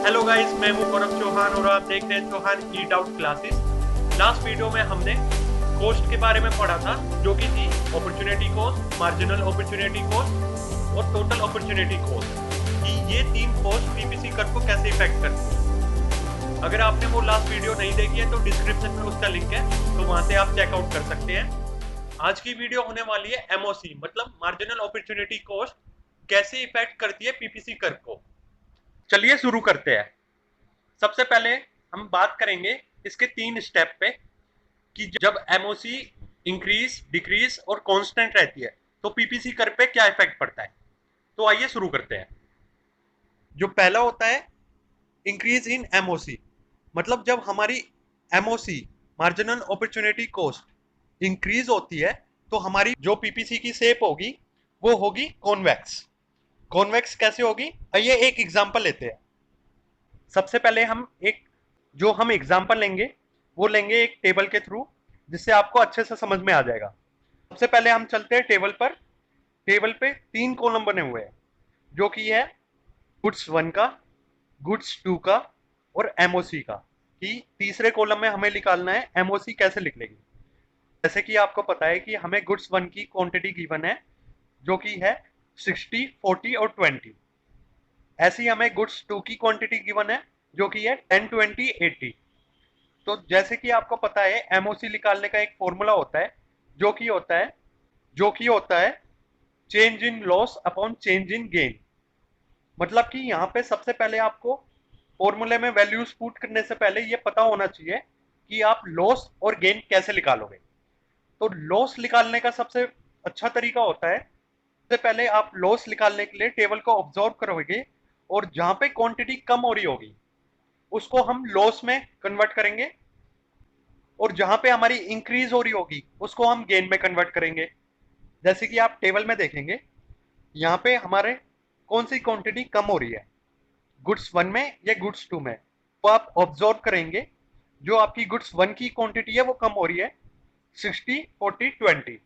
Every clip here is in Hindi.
हेलो गाइस, मैं हूं गौरव चौहान और आप देख रहे हैं Chauhan eat out classes. Last video में हमने कॉस्ट के बारे में पढ़ा था, जो कि थी opportunity cost, marginal opportunity cost और टोटल अपॉर्चुनिटी कॉस्ट, कि ये तीन कॉस्ट पीपीसी कर्व को कैसे इफेक्ट करती है। अगर आपने वो लास्ट वीडियो नहीं देखी है तो डिस्क्रिप्शन में उसका लिंक है, तो वहां से आप चेकआउट कर सकते हैं। आज की वीडियो होने वाली है एमओसी मतलब मार्जिनल अपॉर्चुनिटी कॉस्ट कैसे इफेक्ट करती है पीपीसी कर्व को। चलिए शुरू करते हैं। सबसे पहले हम बात करेंगे इसके तीन स्टेप पे कि जब एमओसी इंक्रीज, डिक्रीज और कांस्टेंट रहती है तो पीपीसी कर्व पे क्या इफेक्ट पड़ता है। तो आइए शुरू करते हैं। जो पहला होता है इंक्रीज इन एमओसी, मतलब जब हमारी MOC marginal opportunity cost increase होती है तो हमारी जो पीपीसी की शेप होगी वो होगी कॉन्वेक्स। कॉन्वेक्स कैसे होगी, आइए एक एग्जांपल लेते हैं। सबसे पहले हम एग्जांपल लेंगे वो लेंगे एक टेबल के थ्रू, जिससे आपको अच्छे से समझ में आ जाएगा। सबसे पहले हम चलते हैं टेबल पर। टेबल पे तीन कॉलम बने हुए हैं, जो कि है गुड्स 1 का, गुड्स 2 का और एमओसी का। कि तीसरे कॉलम में हमें निकालना है एमओसी कैसे निकलेगी। जैसे कि आपको पता है कि हमें गुड्स 1 की क्वांटिटी गिवन है, जो कि है 60, 40 और 20। ऐसे ही हमें गुड्स 2 की क्वांटिटी गिवन है, जो कि है 10, 20, 80। तो जैसे कि आपको पता है एमओसी निकालने का एक फॉर्मूला होता है, जो कि होता है change in loss upon change in gain. मतलब कि यहाँ पे सबसे पहले आपको फॉर्मूले में वैल्यूज पुट करने से पहले ये पता होना चाहिए कि आप लॉस और गेन कैसे निकालोगे। तो लॉस निकालने का सबसे अच्छा तरीका होता है, सबसे पहले आप लॉस निकालने के लिए टेबल को ऑब्जर्व करोगे और जहां पे क्वांटिटी कम हो रही होगी उसको हम लॉस में कन्वर्ट करेंगे, और जहां पे हमारी इंक्रीज हो रही होगी उसको हम गेन में कन्वर्ट करेंगे। जैसे कि आप टेबल में देखेंगे, यहाँ पे हमारे कौन सी क्वांटिटी कम हो रही है, गुड्स 1 में या गुड्स 2 में। तो आप ऑब्जर्व करेंगे जो आपकी गुड्स 1 की क्वांटिटी है वो कम हो रही है 60, 40, 20।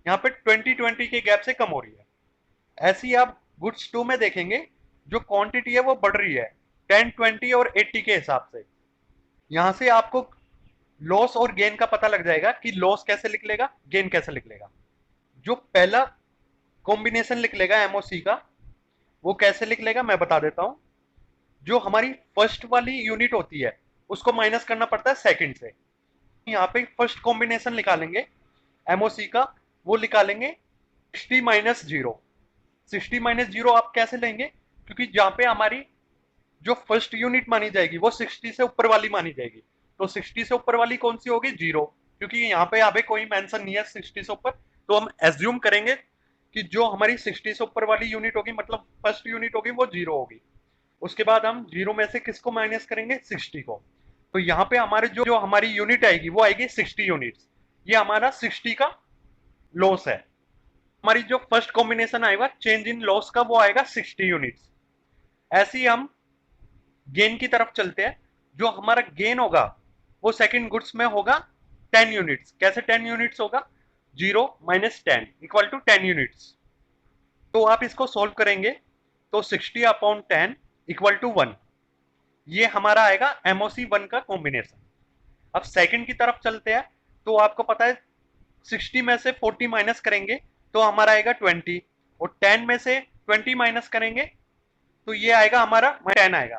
यहाँ पे 20, 20 के गैप से कम हो रही है। ऐसे ही आप गुड्स 2 में देखेंगे, जो क्वांटिटी है वो बढ़ रही है 10, 20 और 80 के हिसाब से। यहाँ से आपको लॉस और गेन का पता लग जाएगा कि लॉस कैसे निकलेगा, गेन कैसे निकलेगा। जो पहला कॉम्बिनेशन निकलेगा एमओसी का, वो कैसे निकलेगा मैं बता देता हूं। जो हमारी फर्स्ट वाली यूनिट होती है उसको माइनस करना पड़ता है सेकंड से। यहाँ पे फर्स्ट कॉम्बिनेशन निकालेंगे एमओसी का, वो निकालेंगे 60 माइनस 0। 60 माइनस 0 आप कैसे लेंगे, क्योंकि जहां पे हमारी जो फर्स्ट यूनिट मानी जाएगी वो 60 से ऊपर वाली मानी जाएगी। तो 60 से ऊपर वाली कौन सी होगी, 0, क्योंकि यहाँ पे अभी कोई मेंशन नहीं है 60 से ऊपर। तो हम एज्यूम करेंगे कि जो हमारी 60 से ऊपर वाली यूनिट होगी, मतलब फर्स्ट यूनिट होगी, वो 0 होगी। उसके बाद हम 0 में से किसको माइनस करेंगे, 60 को। तो यहाँ पे हमारे जो हमारी यूनिट आएगी वो आएगी 60 यूनिट्स। ये हमारा 60 का लॉस है। हमारी जो फर्स्ट कॉम्बिनेशन आएगा चेंज इन लॉस का, वो आएगा 60 यूनिट्स। ऐसे ही हम गेन की तरफ चलते हैं। जो हमारा गेन होगा वो सेकंड गुड्स में होगा 10 यूनिट्स। कैसे 10 यूनिट्स होगा, 0 माइनस 10 इक्वल टू 10 यूनिट्स। तो आप इसको सोल्व करेंगे तो 60 अपॉन 10 इक्वल टू 1। ये हमारा आएगा एमओसी 1 का कॉम्बिनेशन। अब सेकंड की तरफ चलते हैं। तो आपको पता है 60 में से 40 माइनस करेंगे तो हमारा आएगा 20, और 10 में से 20 माइनस करेंगे तो ये आएगा हमारा 10 आएगा।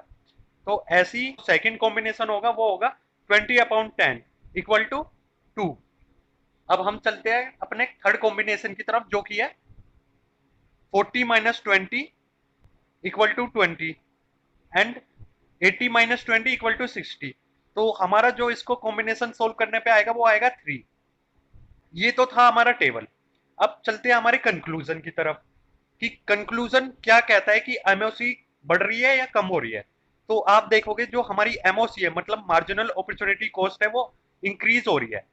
तो ऐसी सेकंड कॉम्बिनेशन होगा वो होगा 20 अपॉन 10 इक्वल टू 2। अब हम चलते हैं अपने थर्ड कॉम्बिनेशन की तरफ, जो कि है 40 minus 20 equal to 20 and 80 minus 20 equal to 60। तो हमारा जो इसको कॉम्बिनेशन सोल्व करने पे आएगा वो आएगा 3। ये तो था हमारा टेबल। अब चलते हैं हमारे कंक्लूजन की तरफ कि कंक्लूजन क्या कहता है कि एमओसी बढ़ रही है या कम हो रही है। तो आप देखोगे जो हमारी एमओसी है मतलब मार्जिनल अपॉर्चुनिटी कॉस्ट है वो इंक्रीज हो रही है।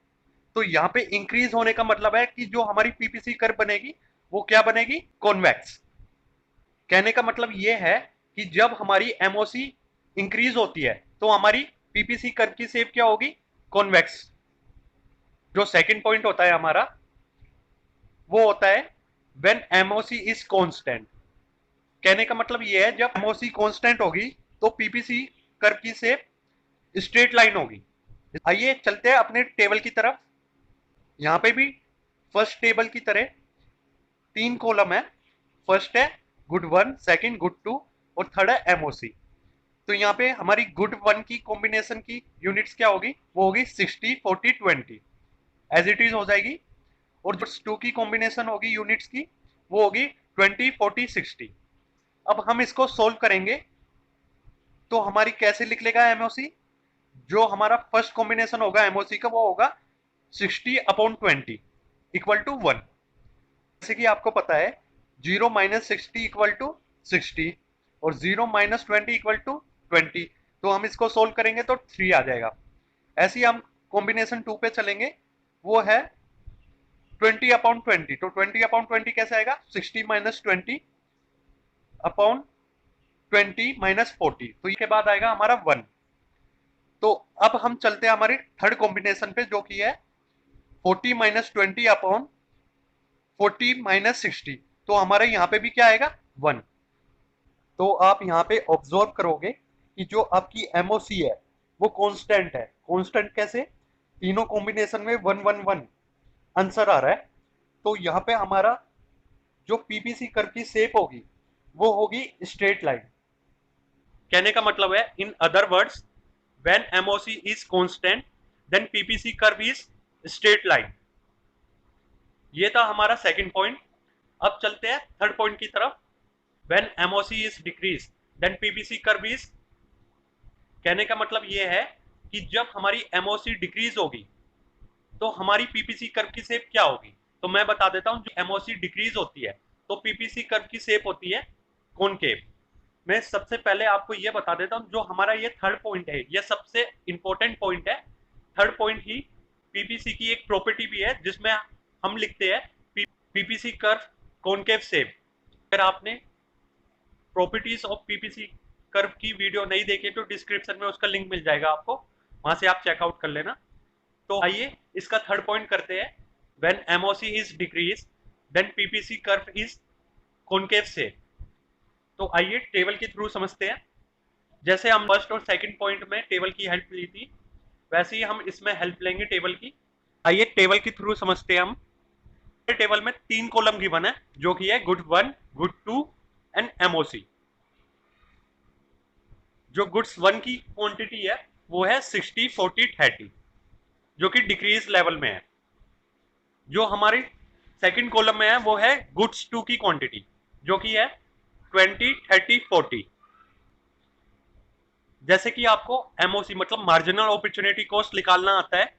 तो यहाँ पे इंक्रीज होने का मतलब है कि जो हमारी पीपीसी कर्व बनेगी वो क्या बनेगी, कॉन्वेक्स। कहने का मतलब ये है कि जब हमारी एमओसी इंक्रीज होती है तो हमारी पीपीसी कर्व की शेप क्या होगी, कॉन्वेक्स। जो सेकंड पॉइंट होता है हमारा वो होता है व्हेन एमओसी इज कांस्टेंट। कहने का मतलब ये है जब एमओसी कांस्टेंट होगी तो पीपीसी कर्व की शेप स्ट्रेट लाइन होगी। आइए चलते हैं अपने टेबल की तरफ। यहाँ पे भी फर्स्ट टेबल की तरह 3 कॉलम है। फर्स्ट है गुड 1, सेकंड गुड 2 और थर्ड है एमओसी। तो यहाँ पे हमारी गुड 1 की कॉम्बिनेशन की यूनिट्स क्या होगी, वो होगी 60 40 20 एज इट इज हो जाएगी। और जो 2 की कॉम्बिनेशन होगी यूनिट्स की, वो होगी 20 40 60। अब हम इसको सोल्व करेंगे तो हमारी कैसे लिख लेगा एमओसी, जो हमारा फर्स्ट कॉम्बिनेशन होगा एमओसी का वो होगा 60/20 इक्वल टू 1। जैसे कि आपको पता है 0 - 60 इक्वल टू 60 और 0 - 20 इक्वल टू 20। तो हम इसको सोल्व करेंगे तो 3 आ जाएगा। ऐसे ही हम कॉम्बिनेशन 2 पे चलेंगे, वो है 20/20। तो 20/20 कैसे आएगा, 60 - 20/20 - 40। तो इसके बाद आएगा हमारा 1। तो अब हम चलते हैं हमारे थर्ड कॉम्बिनेशन पे, जो कि है 40 - 20/40 - 60। तो हमारे यहाँ पे भी क्या आएगा, 1। तो आप यहाँ पे ऑब्जर्व करोगे कि जो आपकी एमओसी है वो कांस्टेंट है। कांस्टेंट कैसे, तीनों कॉम्बिनेशन में 1 1 1 आंसर आ रहा है। तो यहाँ पे हमारा जो पीपीसी कर्व की शेप होगी वो होगी स्ट्रेट लाइन। कहने का मतलब है, in other words, when MOC is constant then PPC curve is straight line. ये था हमारा सेकंड पॉइंट। अब चलते हैं थर्ड पॉइंट की तरफ। When MOC is decrease then PPC curve is. कहने का मतलब ये है कि जब हमारी एमओसी डिक्रीज होगी तो हमारी पीपीसी कर्व की शेप क्या होगी। तो मैं बता देता हूं, जो एमओसी डिक्रीज होती है तो पीपीसी कर्व की शेप होती है कॉनकेव। मैं सबसे पहले आपको यह बता देता हूं, जो हमारा ये थर्ड पॉइंट है ये सबसे इंपॉर्टेंट पॉइंट है। थर्ड पॉइंट ही पीपीसी की एक प्रॉपर्टी भी है जिसमें हम लिखते हैं पीपीसी कर्व कॉनकेव शेप। अगर आपने प्रॉपर्टीज ऑफ पीपीसी कर्व की वीडियो नहीं देखी तो डिस्क्रिप्शन में उसका लिंक मिल जाएगा आपको, वहां से आप चेकआउट कर लेना। तो आइए इसका थर्ड पॉइंट करते हैं। When MOC is decrease then PPC curve is concave shape. तो आइए टेबल के थ्रू समझते हैं। जैसे हम फर्स्ट और सेकंड पॉइंट में टेबल की हेल्प ली थी, वैसे ही हम इसमें हेल्प लेंगे टेबल की। आइए टेबल के थ्रू समझते हैं हम। टेबल में 3 कॉलम गिवन है, जो कि है गुड 1, गुड 2 एंड एमओसी। जो गुड्स 1 की क्वांटिटी है वो है 60 40 30, जो कि डिक्रीज लेवल में है। जो हमारी सेकंड कॉलम में है वो है गुड्स 2 की क्वांटिटी, जो कि है 20 30 40। जैसे कि आपको एमओसी मतलब मार्जिनल अपॉर्चुनिटी कॉस्ट निकालना आता है,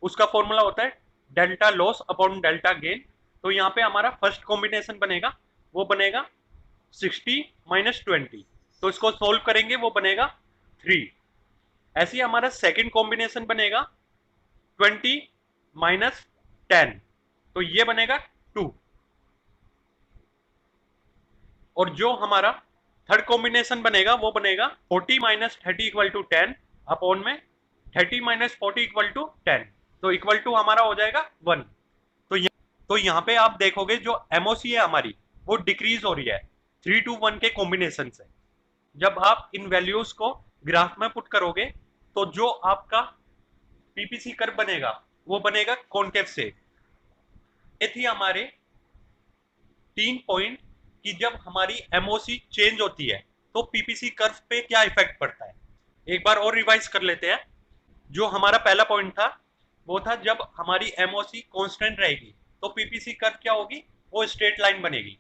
उसका फॉर्मूला होता है delta loss upon delta gain. तो यहाँ पे हमारा फर्स्ट कॉम्बिनेशन बनेगा, वो बनेगा 60 - 20। तो इसको सोल्व करेंगे वो बनेगा 3। ऐसे ही हमारा सेकंड कॉम्बिनेशन बनेगा 20 - 10, तो ये बनेगा 2। और जो हमारा थर्ड कॉम्बिनेशन बनेगा वो बनेगा 40 - 30 इक्वल टू 10 अपॉन में 30 - 40 इक्वल टू 10। तो इक्वल टू हमारा हो जाएगा 1। तो यहाँ पे आप देखोगे जो एमओसी है हमारी वो डिक्रीज हो रही है 3 to 1 के कॉम्बिनेशन से। जब आप इन वैल्यूज को ग्राफ में पुट करोगे तो जो आपका पीपीसी कर्व बनेगा वो बनेगा कॉनकेव शेप। ये थी हमारे 3 पॉइंट कि जब हमारी एमओसी चेंज होती है तो पीपीसी कर्व पे क्या इफेक्ट पड़ता है। एक बार और रिवाइज कर लेते हैं। जो हमारा पहला पॉइंट था वो था जब हमारी एमओसी कांस्टेंट रहेगी तो पीपीसी कर्व क्या होगी, वो स्ट्रेट लाइन बनेगी।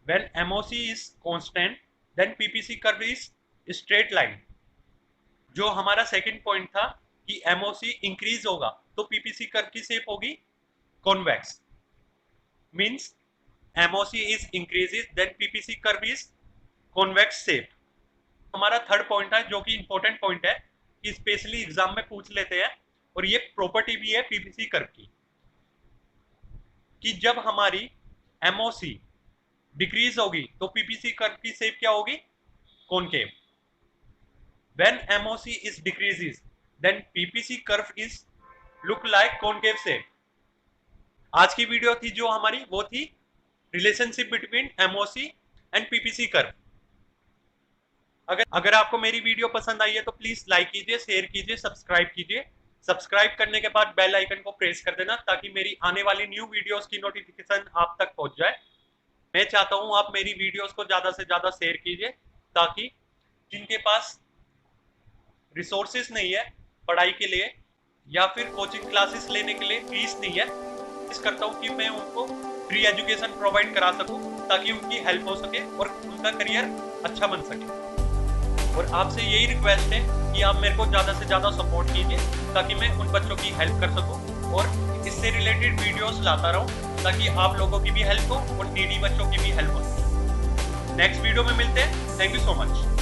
When MOC is constant then PPC curve is straight line. जो हमारा सेकंड पॉइंट था कि एमओसी इंक्रीज होगा तो पीपीसी कर्व की शेप होगी convex. Means MOC is increases then PPC curve is convex shape. हमारा थर्ड पॉइंट है जो कि इंपॉर्टेंट पॉइंट है कि स्पेशली एग्जाम में पूछ लेते हैं, और ये प्रॉपर्टी भी है पीपीसी कर्व की, कि जब हमारी एमओसी डिक्रीज होगी तो पीपीसी कर्व की शेप क्या होगी, concave. When MOC is decreases then PPC curve is look like concave shape. आज की वीडियो थी जो हमारी वो थी relationship between MOC and PPC curve. अगर आपको मेरी वीडियो पसंद आई है तो प्लीज लाइक कीजिए, शेयर कीजिए, सब्सक्राइब कीजिए। सब्सक्राइब करने के बाद बेल आइकन को प्रेस कर देना ताकि मेरी आने वाली न्यू वीडियोस की नोटिफिकेशन आप तक पहुंच जाए। मैं चाहता हूं आप मेरी वीडियोस को ज्यादा से ज्यादा शेयर कीजिए ताकि जिनके पास रिसोर्सेज नहीं है पढ़ाई के लिए या फिर कोचिंग क्लासेस लेने के लिए फीस नहीं है, इस करता हूँ कि मैं उनको फ्री एजुकेशन प्रोवाइड करा सकूं ताकि उनकी हेल्प हो सके और उनका करियर अच्छा बन सके। और आपसे यही रिक्वेस्ट है कि आप मेरे को ज़्यादा से ज़्यादा सपोर्ट कीजिए ताकि मैं उन बच्चों की हेल्प कर सकूं और इससे रिलेटेड वीडियोस लाता रहूं ताकि आप लोगों की भी हेल्प हो और नीडी बच्चों की भी हेल्प हो। नेक्स्ट वीडियो में मिलते हैं। Thank you so much.